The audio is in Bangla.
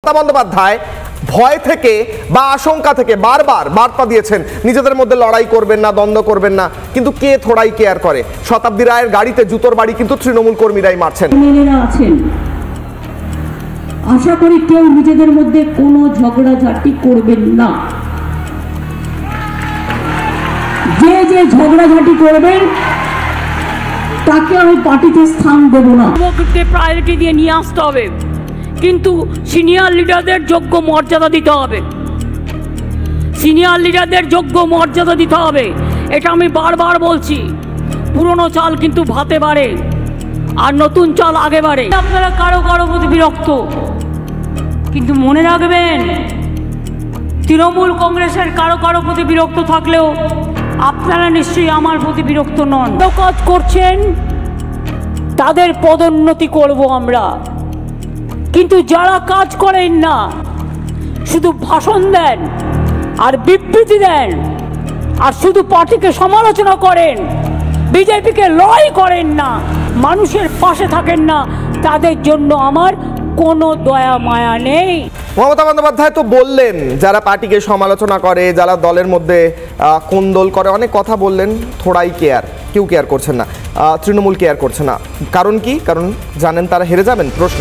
মমতা বন্দ্যোপাধ্যায় ভয় থেকে বা আশঙ্কা থেকে বারবার বার্তা দিয়েছেন নিজেদের মধ্যে লড়াই করবেন না, দ্বন্দ্ব করবেন না, কিন্তু কে থোড়াই কেয়ার করে? শতাব্দী রায়ের গাড়িতে জুতোর বাড়ি কিন্তু তৃণমূল কর্মীরাই মারছেন। আশা করি কেউ নিজেদের মধ্যে কোনো ঝগড়াঝাটি করবেন না। যে যে ঝগড়াঝাটি করবেন তাকে আমি পার্টিতে স্থান দেব না। প্রায়োরিটি দিয়ে নিয়ে আসতে হবে, কিন্তু সিনিয়র লিডারদের যোগ্য মর্যাদা দিতে হবে। সিনিয়র লিডারদের যোগ্য মর্যাদা দিতে হবে, এটা আমি বারবার বলছি। পুরনো চাল কিন্তু ভাতে বাড়ে আর নতুন চাল আগে বাড়ে। আপনারা কারো কারো প্রতি বিরক্ত, কিন্তু মনে রাখবেন তৃণমূল কংগ্রেসের কারো কারো প্রতি বিরক্ত থাকলেও আপনারা নিশ্চয়ই আমার প্রতি বিরক্ত নন। কাজ করছেন তাদের পদোন্নতি করব আমরা, কিন্তু যারা কাজ করেন না, শুধু ভাষণ দেন আর বিবৃতি দেন আর শুধু পার্টিকে সমালোচনা করেন, বিজেপিকে লড়াই করেন না, মানুষের পাশে থাকেন না, তাদের জন্য আমার কোনো দয়া মায়া নেই। মমতা বন্দ্যোপাধ্যায় তো বললেন যারা পার্টিকে সমালোচনা করে, যারা দলের মধ্যে কোন্দল করে, অনেক কথা বললেন। থোড়াই কেয়ার, কেউ কেয়ার করছেন না, তৃণমূল কেয়ার করছে না। কারণ কি? কারণ জানেন তারা হেরে যাবেন। প্রশ্ন